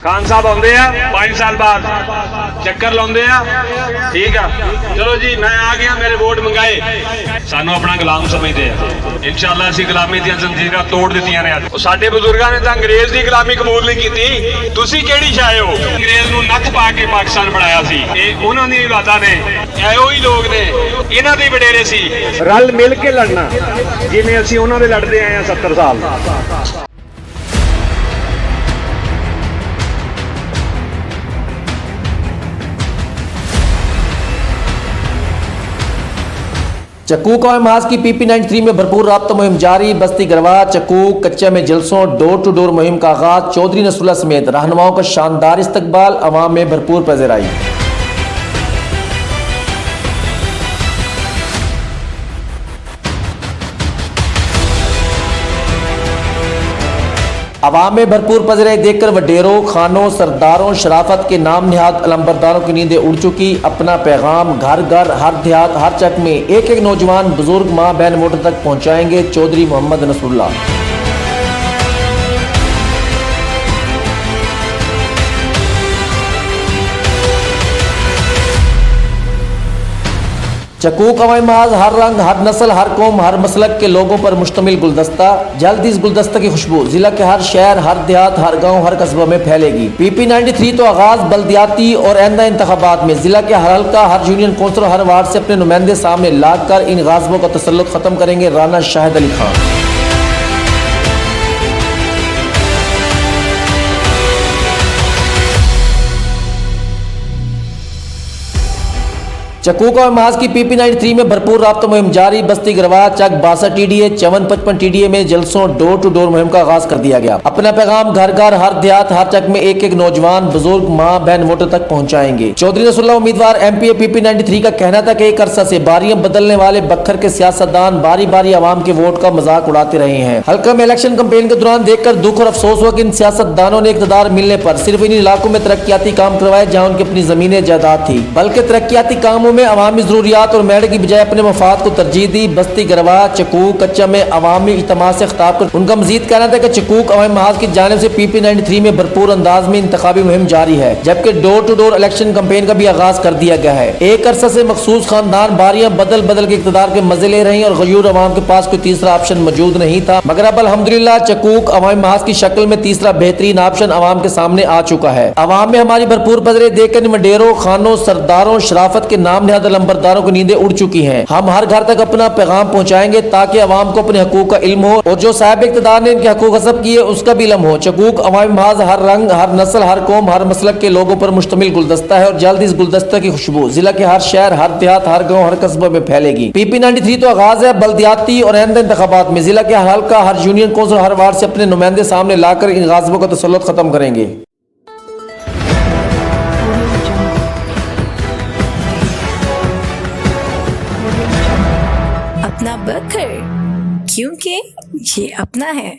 खान साहब आते हैं 5 साल बाद चक्कर लाते हैं, ठीक है। चलो जी मैं आ गया, मेरे वोट मंगाए, सानू अपना गुलाम समझते हैं। इंशाअल्लाह असीं गुलामी दी जंजीरां तोड़ दित्तियां ने। साडे बुजुर्गां ने तां अंग्रेज दी गुलामी कबूल नहीं कीती, तुसीं किहड़ी शाए हो? अंग्रेज नूं नत्थ पा के पाकिस्तान बनाया सी, ਇਹ ਉਹਨਾਂ ਦੀਆਂ ਔਲਾਦਾਂ ਨੇ, ਇਹੋ ਹੀ ਲੋਕ ਨੇ, ਇਹਨਾਂ ਦੇ ਵਡੇਰੇ ਸੀ। रल मिल के लड़ना जिवें असीं ਉਹਨਾਂ ਦੇ लड़दे आए 70 साल। चक्कूक और मास की PP93 में भरपूर राब्ता मुहिम जारी। बस्ती गरवा चक्कूक कच्चे में जलसों डोर टू डोर मुहिम का आगाज। चौधरी नसरुल्लाह समेत रहनुमाओं का शानदार इस्तकबाल, अवाम में भरपूर पज़ीराई। अवाम में भरपूर पज़ीराई देखकर वडेरों, खानों, सरदारों, शराफत के नाम निहाद अलंबरदारों की नींदें उड़ चुकी। अपना पैगाम घर घर, हर देहात, हर चक में एक एक नौजवान, बुजुर्ग, माँ बहन वोटर तक पहुँचाएंगे चौधरी मोहम्मद नसरुल्लाह। चक्कूक अवामी महाज हर रंग, हर नस्ल, हर कौम, हर मसलक के लोगों पर मुश्तमिल गुलदस्ता। जल्द इस गुलदस्ता की खुशबू जिला के हर शहर, हर देहात, हर गांव, हर कस्बा में फैलेगी। PP93 तो आगाज बल्दियाती और आइंदा इंतखाबात में जिला के हर हल्का, हर यूनियन कौंसिल, हर वार्ड से अपने नुमाइंदे सामने लाकर इन गाज़िबों का तसल्लुत खत्म करेंगे राना शाहिद अली खान। चक्कूक और मास की PP93 में भरपूर राब्ता मुहिम जारी। बस्ती गरवा चक 62 TDA 5455 TDA में जलसों डोर टू डोर मुहिम का आगाज कर दिया गया। अपना पैगाम घर घर, हर देहात, हर चक में एक एक नौजवान, बुजुर्ग, माँ बहन वोटर तक पहुँचाएंगे। चौधरी नसरुल्लाह उम्मीदवार MPA PP93 का कहना था कि एक अरसा से बारियां बदलने वाले बखर के सियासतदान बारी बारी आवाम के वोट का मजाक उड़ाते रहे हैं। हल्का में इलेक्शन कैंपेन के दौरान देखकर दुख और अफसोस हुआ कि इन सियासतदानों ने इक़्तिदार मिलने पर सिर्फ इन इलाकों में तरक्याती काम करवाए जहाँ उनकी अपनी जमीनें जायदाद थी, बल्कि तरक्याती कामों में अवामी जरूरियात और मेड़ की बजाय अपने मफाद को तरजीह दी। बस्ती गरवा चक्कूक कच्चा में अवामी इज्तिमा से खिताब कर उनका मजीद कहना था कि चक्कूक अवामी महाज की जानिब से PP93 में भरपूर अंदाज में इंतखाबी मुहिम जारी है, जबकि door to door election campaign का भी आगाज कर दिया गया है। एक अरसा से मखसूस खानदान बारियां बदल बदल के इक़्तिदार के मजे ले रहे हैं और गयूर अवाम के पास कोई तीसरा ऑप्शन मौजूद नहीं था, मगर अब अल्हम्दुलिल्लाह चक्कूक अवामी महाज की शक्ल में तीसरा बेहतरीन ऑप्शन अवाम के सामने आ चुका है। अवाम में हमारी भरपूर पज़ीराई देखकर वडेरों, खानों, सरदारों, शराफत के नाम निहाद अलंबरदारों की नींदें उड़ चुकी हैं। हम हर घर तक अपना पैगाम पहुंचाएंगे ताकि अवाम को अपने हकूक का इल्म हो और जो साहिब इक़्तिदार ने इनके हकूक गस्ब किए उसका भी इल्म हो। चक्कूक अवामी महाज हर रंग, हर नस्ल, हर कौम, हर मसलक के लोगों पर मुश्तमिल गुलदस्ता है और जल्द इस गुलदस्ता की खुशबू जिला के हर शहर, हर देहात, हर गाँव, हर कस्बे में फैलेगी। PP93 तो आगाज है बल्दियाती और आइंदा इंतखाबात में जिला के हर हल्का, हर यूनियन कौंसिल, हर वार्ड से अपने नुमाइंदे सामने लाकर इन गाज़िबों का तसल्लुत खत्म करेंगे। अपना बखर, क्योंकि ये अपना है।